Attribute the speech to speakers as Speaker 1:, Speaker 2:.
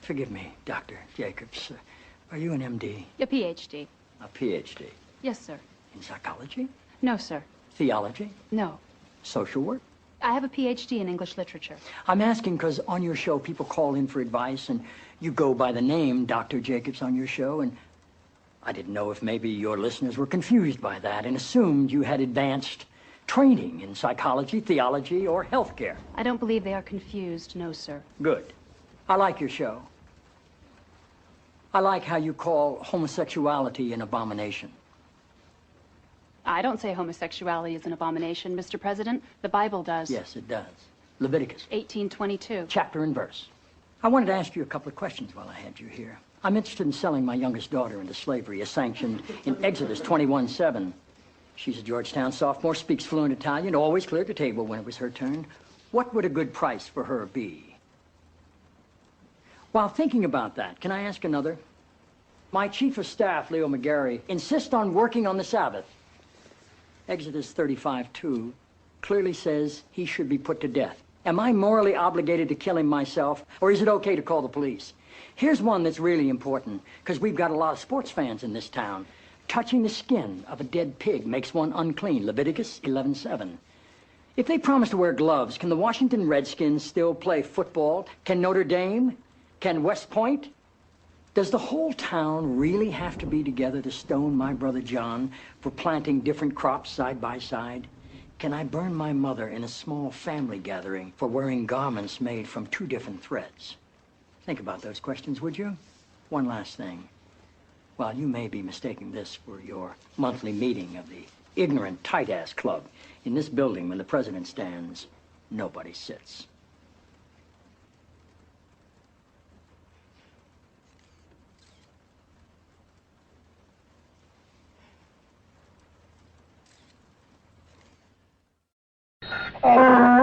Speaker 1: Forgive me, Dr. Jacobs. Are you an MD?
Speaker 2: A PhD.
Speaker 1: A PhD?
Speaker 2: Yes, sir.
Speaker 1: In psychology?
Speaker 2: No, sir.
Speaker 1: Theology?
Speaker 2: No.
Speaker 1: Social work?
Speaker 2: I have a PhD in English literature.
Speaker 1: I'm asking because on your show, people call in for advice, and you go by the name Dr. Jacobs on your show, and I didn't know if maybe your listeners were confused by that and assumed you had advanced training in psychology, theology, or healthcare.
Speaker 2: I don't believe they are confused, no, sir.
Speaker 1: Good. I like your show. I like how you call homosexuality an abomination.
Speaker 2: I don't say homosexuality is an abomination, Mr. President. The Bible does.
Speaker 1: Yes, it does. Leviticus.
Speaker 2: 18:22.
Speaker 1: Chapter and verse. I wanted to ask you a couple of questions while I had you here. I'm interested in selling my youngest daughter into slavery, as sanctioned in Exodus 21:7. She's a Georgetown sophomore, speaks fluent Italian, always cleared the table when it was her turn. What would a good price for her be? While thinking about that, can I ask another? My chief of staff, Leo McGarry, insists on working on the Sabbath. Exodus 35:2 clearly says he should be put to death. Am I morally obligated to kill him myself, or is it okay to call the police? Here's one that's really important, because we've got a lot of sports fans in this town. Touching the skin of a dead pig makes one unclean, Leviticus 11:7. If they promise to wear gloves, can the Washington Redskins still play football? Can Notre Dame? Can West Point? Does the whole town really have to be together to stone my brother John for planting different crops side by side? Can I burn my mother in a small family gathering for wearing garments made from two different threads? Think about those questions, would you? One last thing. While you may be mistaking this for your monthly meeting of the ignorant tight-ass club, in this building when the president stands, nobody sits.
Speaker 3: Oh!